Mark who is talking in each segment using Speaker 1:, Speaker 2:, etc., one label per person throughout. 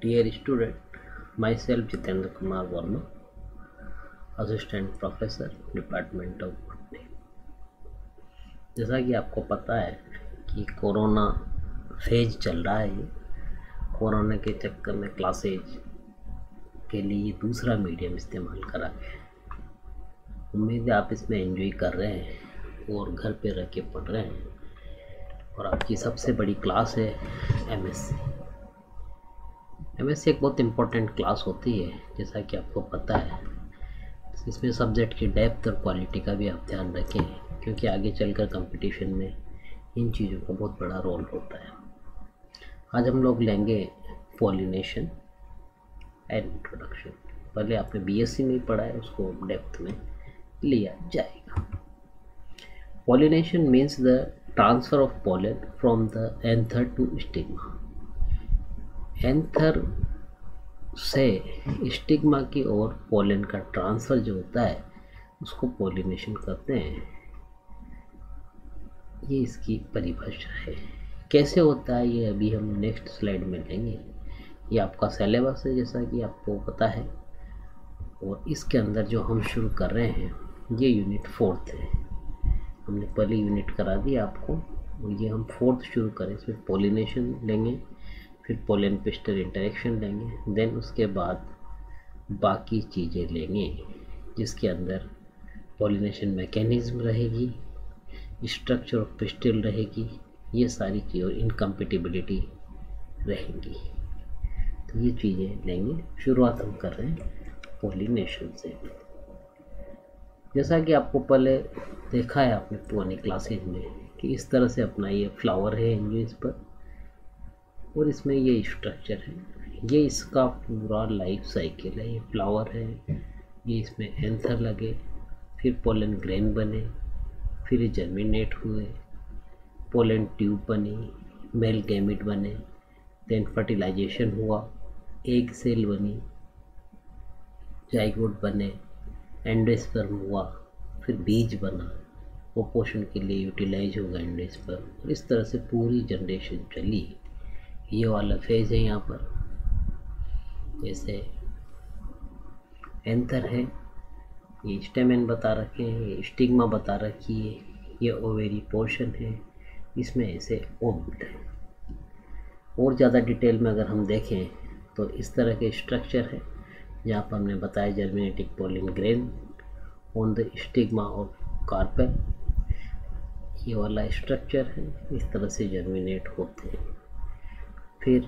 Speaker 1: Dear student, myself Jitendra Kumar Verma, Assistant Professor, Department of Botany। जैसा कि आपको पता है कि कोरोना फेज चल रहा है। कोरोना के चक्कर में क्लासेज के लिए दूसरा मीडियम इस्तेमाल करा है। उम्मीद है आप इसमें एंजॉय कर रहे हैं और घर पे रह के पढ़ रहे हैं। और आपकी सबसे बड़ी क्लास है एमएससी। एमएससी एक बहुत इम्पोर्टेंट क्लास होती है, जैसा कि आपको पता है। इसमें सब्जेक्ट की डेप्थ और क्वालिटी का भी आप ध्यान रखें, क्योंकि आगे चलकर कंपटीशन में इन चीज़ों का बहुत बड़ा रोल होता है। आज हम लोग लेंगे पॉलिनेशन एंड इंट्रोडक्शन। पहले आपने बीएससी में ही पढ़ा है, उसको डेप्थ में लिया जाएगा। Pollination means the transfer of pollen from the anther to stigma. Anther से स्टिग्मा की ओर पोलन का ट्रांसफ़र जो होता है उसको पॉलिनेशन कहते हैं। ये इसकी परिभाषा है। कैसे होता है ये अभी हम नेक्स्ट स्लाइड में लेंगे। ये आपका सिलेबस है, जैसा कि आपको पता है। और इसके अंदर जो हम शुरू कर रहे हैं ये यूनिट 4 है। हमने पहले यूनिट करा दी आपको, और ये हम 4 शुरू करें। इसमें पॉलिनेशन लेंगे, फिर पोलन पिस्टल इंटरेक्शन लेंगे, देन उसके बाद बाकी चीज़ें लेंगे, जिसके अंदर पॉलिनेशन मैकेनिज्म रहेगी, स्ट्रक्चर ऑफ पिस्टल रहेगी, ये सारी चीज़ें, और इनकम्पेटिबिलिटी रहेंगी। तो ये चीज़ें लेंगे। शुरुआत हम कर रहे हैं पॉलिनेशन से। जैसा कि आपको पहले देखा है आपने पुरानी क्लासेज में कि इस तरह से अपना ये फ्लावर है एंजियोस पर, और इसमें ये स्ट्रक्चर है। ये इसका पूरा लाइफ साइकिल है। ये फ्लावर है, ये इसमें एंथर लगे, फिर पोलन ग्रेन बने, फिर ये जर्मिनेट हुए, पोलन ट्यूब बनी, मेल गैमेट बने, देन फर्टिलाइजेशन हुआ, एग सेल बनी, जाइगोट बने, एंडोस्पर्म हुआ, फिर बीज बना, वो पोषण के लिए यूटिलाइज होगा एंडोस्पर्म। इस तरह से पूरी जनरेशन चली। ये वाला फेज है यहाँ पर। जैसे एंथर है, ये स्टेमेन बता रखे हैं, ये स्टिग्मा बता रखी है, ये ओवेरी पोर्शन है, इसमें ऐसे ओव्यूल है। और ज़्यादा डिटेल में अगर हम देखें तो इस तरह के स्ट्रक्चर है, जहाँ पर हमने बताया germinating pollen grain on the stigma of carpel. ये वाला स्ट्रक्चर है, इस तरह से जर्मिनेट होते हैं। फिर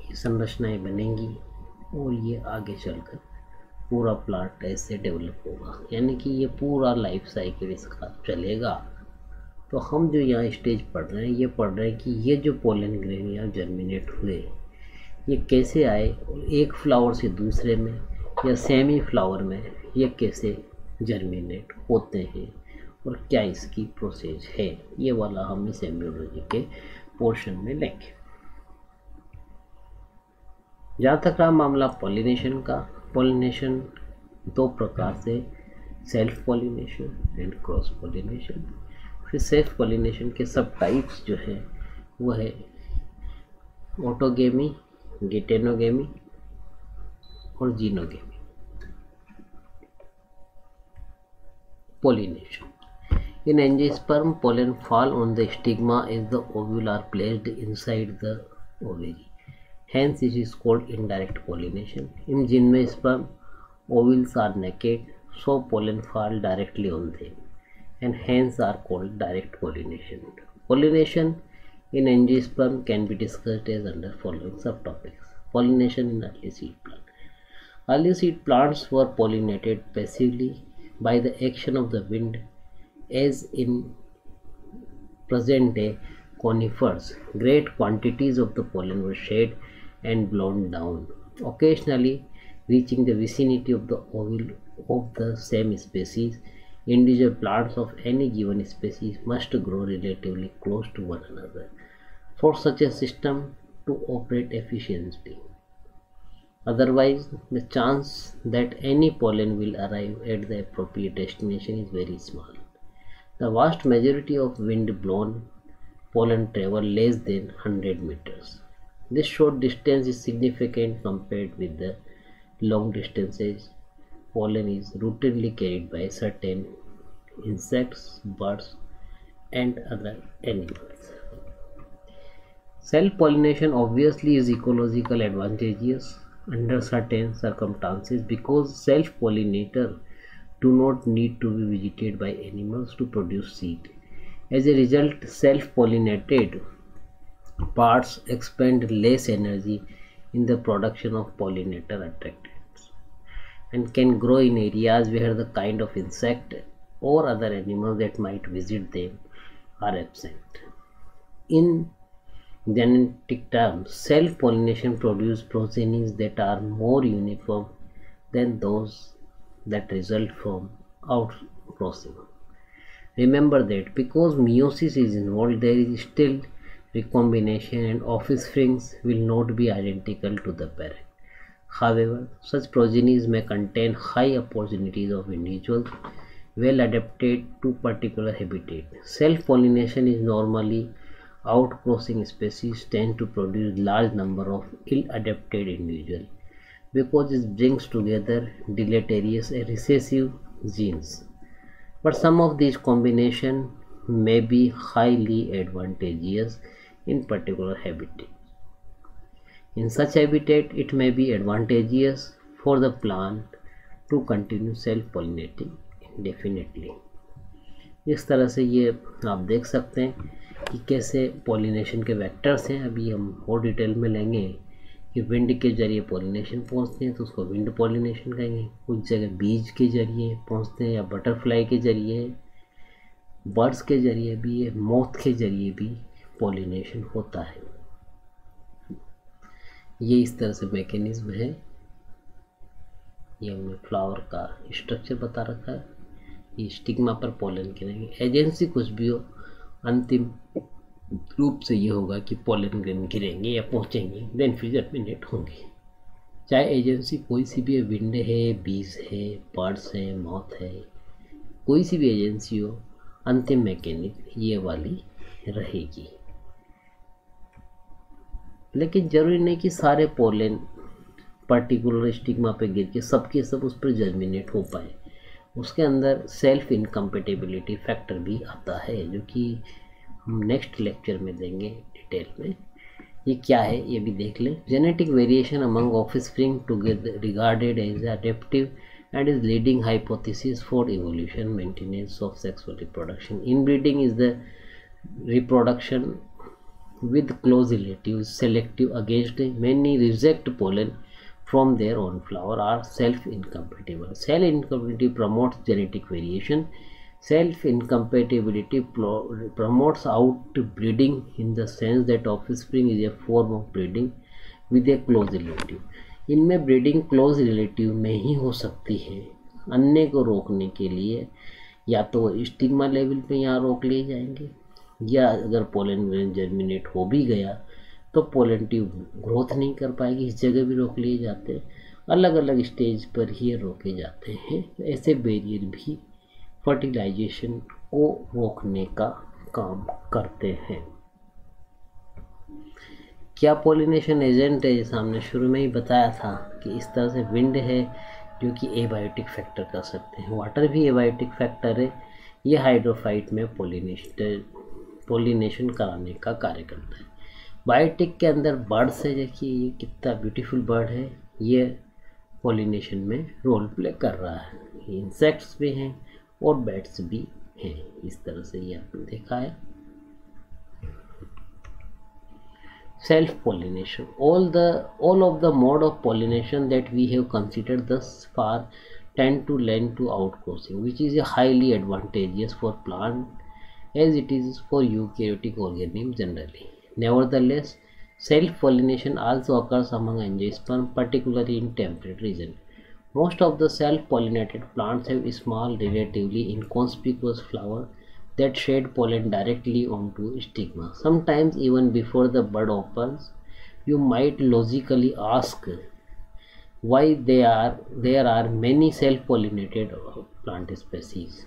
Speaker 1: ये संरचनाएं बनेंगी और ये आगे चलकर पूरा प्लांट ऐसे डेवलप होगा, यानी कि ये पूरा लाइफ साइकिल इसका चलेगा। तो हम जो यहाँ स्टेज पढ़ रहे हैं, ये पढ़ रहे हैं कि ये जो पोलन ग्रेन यहाँ जर्मिनेट हुए, ये कैसे आए, और एक फ्लावर से दूसरे में या सेमी फ्लावर में ये कैसे जर्मिनेट होते हैं, और क्या इसकी प्रोसेस है। ये वाला हम इस एम्ब्रियोलॉजी के पोर्शन में लेंगे। जहाँ तक रहा मामला पॉलिनेशन का, पॉलिनेशन 2 प्रकार से, self pollination and cross pollination. फिर सेल्फ पॉलिनेशन के सब टाइप्स जो है वो है ऑटोगेमी, गिटेनोगेमी और xenogamy. Pollination in angiosperm, pollen fall on the stigma as the ovule are placed inside the ovary. Hence it is called indirect pollination. In gymnosperm, ovules are naked, so pollen fall directly on them, and hence are called direct pollination. Pollination in angiosperm can be discussed as under following subtopics. Pollination in early seed plant. Early seed plants were pollinated passively by the action of the wind, as in present day conifers. Great quantities of the pollen were shed and blown down, occasionally reaching the vicinity of the ovule of the same species. Individual plants of any given species must grow relatively close to one another for such a system to operate efficiently. Otherwise, the chance that any pollen will arrive at the appropriate destination is very small. The vast majority of wind-blown pollen travel less than 100 meters. This short distance is significant compared with the long distances. Pollen is routinely carried by certain insects, birds, and other animals. Self-pollination obviously is ecological advantageous under certain circumstances because self-pollinators do not need to be visited by animals to produce seed. As a result, self-pollinated parts expend less energy in the production of pollinator attractants and can grow in areas where the kind of insect or other animals that might visit them are absent. In genetic terms, self-pollination produces progenies that are more uniform than those that result from outcrossing. Remember that because meiosis is involved, there is still recombination and offsprings will not be identical to the parent. However, such progenies may contain high opportunities of individuals well adapted to particular habitat. Self-pollination is normally outcrossing species tend to produce large number of ill-adapted individuals because it brings together deleterious and recessive genes. But some of these combinations may be highly advantageous in particular habitat. In such habitat, it may be advantageous for the plant to continue self-pollinating indefinitely. इस तरह से ये आप देख सकते हैं कि कैसे पॉलिनेशन के वेक्टर्स हैं। अभी हम और डिटेल में लेंगे कि विंड के जरिए पॉलिनेशन पहुंचते हैं तो उसको विंड पॉलिनेशन कहेंगे, कुछ जगह बीज के जरिए पहुंचते हैं या बटरफ्लाई के जरिए, बर्ड्स के जरिए भी, ये मॉथ के जरिए भी पॉलिनेशन होता है। ये इस तरह से मैकेनिज्म है। ये हमने फ्लावर का स्ट्रक्चर बता रखा है। ये स्टिग्मा पर पोलन गिरेंगे। एजेंसी कुछ भी हो, अंतिम रूप से ये होगा कि पोलन ग्रेन गिरेंगे या पहुंचेंगे, देन फिर जर्मिनेट होंगे। चाहे एजेंसी कोई सी भी है, विंड है, बीज है, बर्ड्स है, मॉथ है, कोई सी भी एजेंसी हो, अंतिम मैकेनिक ये वाली रहेगी। लेकिन जरूरी नहीं कि सारे पोलन पर्टिकुलर स्टिग्मा पे गिर के सबके सब उस पर जर्मिनेट हो पाए। उसके अंदर सेल्फ इनकम्पेटिबिलिटी फैक्टर भी आता है, जो कि हम नेक्स्ट लेक्चर में देंगे डिटेल में। ये क्या है ये भी देख लें। Genetic variation among offspring together regarded as adaptive and is leading hypothesis for evolution maintenance of sexual reproduction. Inbreeding is the reproduction with close relatives selective against many reject pollen from their own flower are self-incompatible. Self-incompatibility promotes genetic variation. Self-incompatibility promotes outbreeding in the sense that offspring is a form of breeding with a close relative. इनमें breeding close relative में ही हो सकती है। अन्य को रोकने के लिए या तो स्टिग्मा लेवल पे यहाँ रोक लिए जाएंगे, या अगर पोलन ग्रेन जर्मिनेट हो भी गया तो पोलन ट्यूब ग्रोथ नहीं कर पाएगी, इस जगह भी रोक लिए जाते हैं। अलग अलग स्टेज पर ही रोके जाते हैं। ऐसे बैरियर भी फर्टिलाइजेशन को रोकने का काम करते हैं। क्या पॉलिनेशन एजेंट है, जैसा हमने शुरू में ही बताया था कि इस तरह से विंड है जो कि एबायोटिक फैक्टर कर सकते हैं, वाटर भी एबायोटिक फैक्टर है। ये हाइड्रोफाइट में पॉलिनेशन कराने का कार्य करता है। बायोटिक के अंदर बर्ड्स है, देखिए ये कितना ब्यूटीफुल बर्ड है, ये पॉलिनेशन में रोल प्ले कर रहा है। इंसेक्ट्स भी हैं और बैट्स भी हैं। इस तरह से ये आपने देखा है। Self-pollination. All of the mode of pollination that we have considered thus far tend to lend to outcrossing, which is a highly advantageous for plant as it is for eukaryotic organisms generally. Nevertheless, self-pollination also occurs among angiosperm, particularly in temperate regions. Most of the self-pollinated plants have small, relatively inconspicuous flowers that shed pollen directly onto stigma. Sometimes even before the bud opens, you might logically ask why there are many self-pollinated plant species.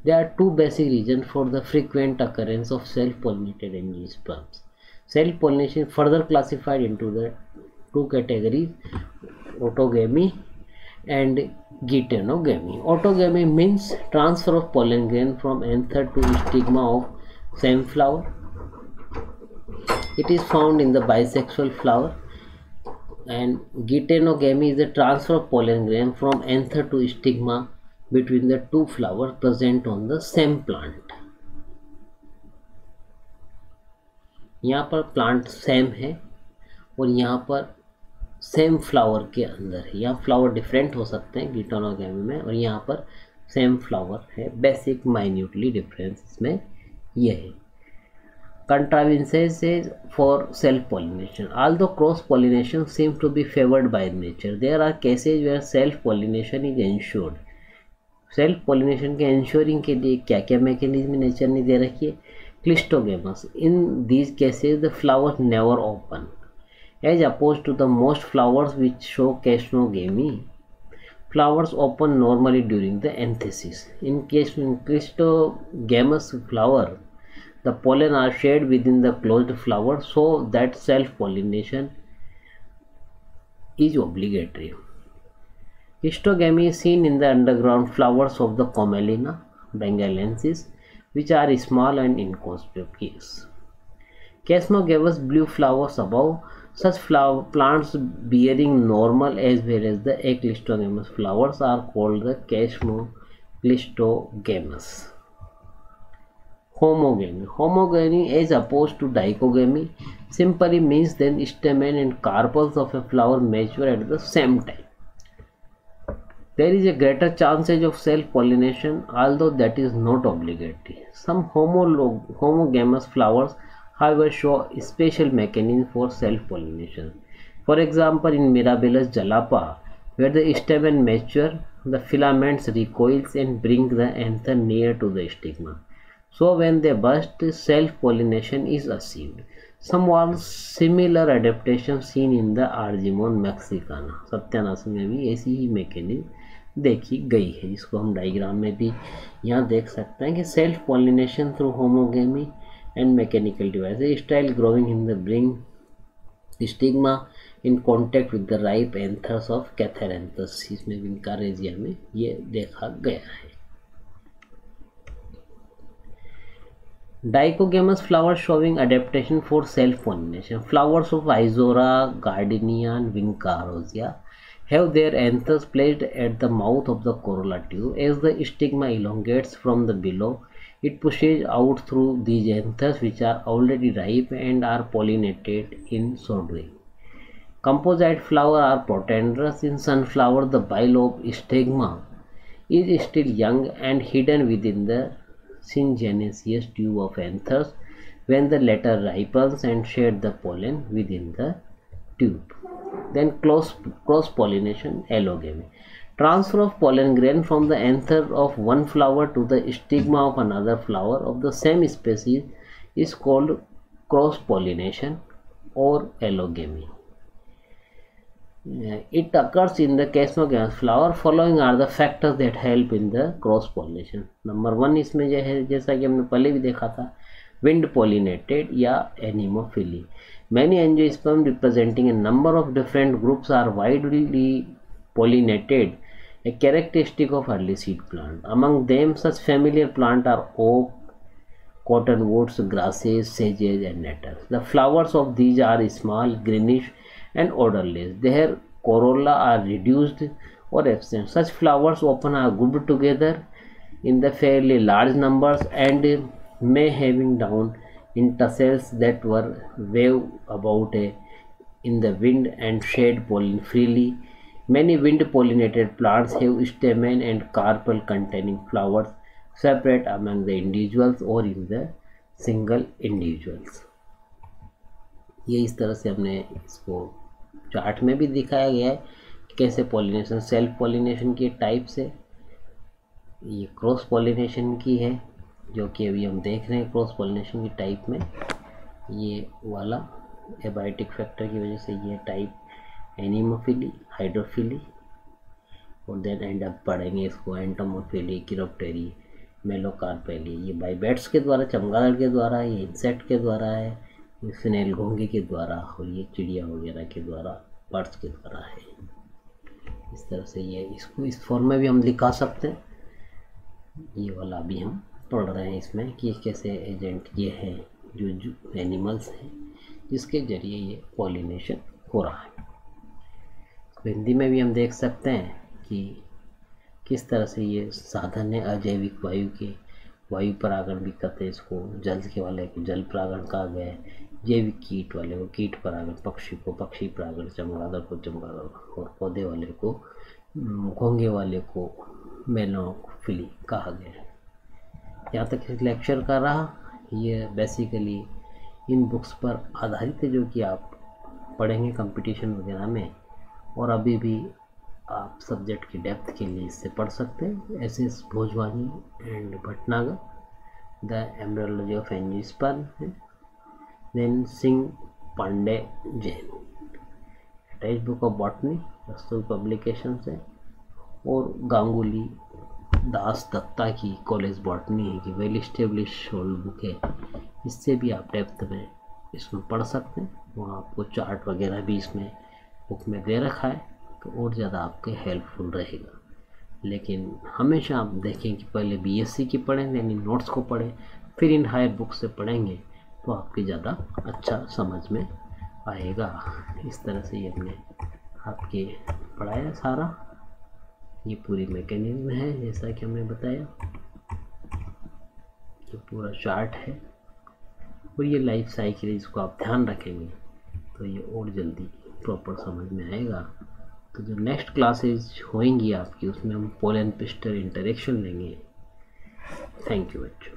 Speaker 1: There are two basic reasons for the frequent occurrence of self-pollinated angiosperms. Self pollination further classified into the two categories, autogamy and geitonogamy. Autogamy means transfer of pollen grain from anther to stigma of same flower. It is found in the bisexual flower. And geitonogamy is the transfer of pollen grain from anther to stigma between the two flowers present on the same plant. यहाँ पर plant same है और यहाँ पर same flower के अंदर है। यहाँ फ्लावर डिफरेंट हो सकते हैं गीटोनोगेमी में, और यहाँ पर सेम फ्लावर है। बेसिक माइन्यूटली डिफरेंस इसमें ये है। Contrivances for self-pollination. Although cross-pollination seems to be favored by nature, there are cases where self-pollination is ensured. Self-pollination के ensuring के लिए क्या क्या mechanism नेचर ने दे रखी है? Clistogamous. In these cases, the flowers never open, as opposed to the most flowers which show casnogamy. Flowers open normally during the anthesis. In Clistogamous flower, the pollen are shared within the closed flower, so that self-pollination is obligatory. Histogamy is seen in the underground flowers of the Commelina bengalensis, which are small and inconspicuous. Casnogamous blue flowers above. Such plants bearing normal as well as the aclistogamous flowers are called the Casnoclistogamous. Homogamy. Homogamy, as opposed to dichogamy, simply means that stamen and carpels of a flower mature at the same time. There is a greater chances of self-pollination, although that is not obligatory. Some homogamous flowers, however, show special mechanism for self-pollination. For example, in Mirabilis jalapa, where the stamen mature, the filaments recoils and bring the anther near to the stigma. So when they burst, self-pollination is achieved. Somewhat similar adaptation seen in the Argemone mexicana. सत्यानाश में भी ऐसी ही mechanism देखी गई है, जिसको हम diagram में भी यहाँ देख सकते हैं कि self pollination through homogamy and mechanical device style growing in the bring stigma in contact with the ripe anthers of catharanthus. इसमें विंकारेजिया में ये देखा गया है। Dichogamous flowers showing adaptation for self-pollination. Flowers of Izora, gardenia and Vincarosia have their anthers placed at the mouth of the corolla tube. As the stigma elongates from the below, it pushes out through these anthers, which are already ripe and are pollinated in so doing. Composite flowers are protandrous. In sunflower, the bilobe stigma is still young and hidden within the syngenesious tube of anthers when the latter ripens and shed the pollen within the tube. Then cross-pollination, allogamy. Transfer of pollen grain from the anther of one flower to the stigma of another flower of the same species is called cross-pollination or allogamy. It occurs in the casnogamous flower. Following are the factors that help in the cross pollination. Number 1 इसमें जो है, जैसा कि हमने पहले भी देखा था, wind pollinated या anemophily. Many angiosperms representing a number of different groups are widely pollinated, a characteristic of early seed plant. Among them, such familiar plants are oak, cottonwoods, grasses, sages, and nettles. The flowers of these are small, greenish, and odorless. Their corolla are reduced or absent. Such flowers often are grouped together in the fairly large numbers and may having down in tassels that were wave about in the wind and shed pollen freely. Many wind pollinated plants have stamen and carpel containing flowers separate among the individuals or in the single individuals. ये इस तरह से हमने इसको chart में भी दिखाया गया है कि कैसे पॉलिनेशन, सेल्फ पॉलिनेशन की टाइप से, ये क्रॉस पॉलिनेशन की है जो कि अभी हम देख रहे हैं। क्रॉस पॉलिनेशन की टाइप में ये वाला एबायोटिक फैक्टर की वजह से ये टाइप एनीमोफिली, हाइड्रोफिली, और देन एंड अप पढ़ेंगे इसको एंटोमोफिली, किरोप्टेरी, मेलोकार्पेली। ये बाइबैट्स के द्वारा, चमगादड़ के द्वारा, ये इंसेक्ट के द्वारा है, ये फिनेल घोंगे के द्वारा और ये चिड़िया वगैरह के द्वारा, बर्ड्स के द्वारा है। इस तरह से ये इसको इस फॉर्म में भी हम लिखा सकते हैं। ये वाला भी हम पढ़ रहे हैं इसमें कि कैसे एजेंट ये है जो एनिमल्स हैं जिसके जरिए ये पॉलिनेशन हो रहा है। हिंदी में भी हम देख सकते हैं कि किस तरह से ये साधन है अजैविक वायु के, वायु परागण भी कहते हैं इसको, जल के वाले को जल परागण कहा गया है, जैविक कीट वाले को कीट परागण, पक्षी को पक्षी परागण, चमगादड़ को चमगादड़ और पौधे वाले को, घोंगे वाले को मेलोफिली कहा गया है। यहाँ तक इस लेक्चर का रहा। ये बेसिकली इन बुक्स पर आधारित है जो कि आप पढ़ेंगे कंपटीशन वगैरह में, और अभी भी आप सब्जेक्ट की डेप्थ के लिए इससे पढ़ सकते हैं। S Bhojwani and Bhatnagar, the embryology of angiosperm है, then Singh Pandey Jain, text book of botany, Rastogi publication है, और गांगुली दास दत्ता की कॉलेज बॉटनी है कि वेल स्टेब्लिश ओल्ड बुक है। इससे भी आप डेप्थ में इसमें पढ़ सकते हैं। वहाँ आपको चार्ट वगैरह भी इसमें बुक में दे रखा है तो और ज़्यादा आपके हेल्पफुल रहेगा। लेकिन हमेशा आप देखें कि पहले बीएससी की पढ़ें, यानी नोट्स को पढ़ें, फिर इन हायर बुक से पढ़ेंगे तो आपके ज़्यादा अच्छा समझ में आएगा। इस तरह से ये हमने आपके पढ़ाया सारा। ये पूरी मैकेनिज्म है जैसा कि हमने बताया, ये पूरा चार्ट है और ये लाइफ साइकिल है। इसको आप ध्यान रखेंगे तो ये और जल्दी प्रॉपर समझ में आएगा। तो जो नेक्स्ट क्लासेज होंगी आपकी उसमें हम पोलन पिस्टल इंटरेक्शन लेंगे। थैंक यू बच्चों।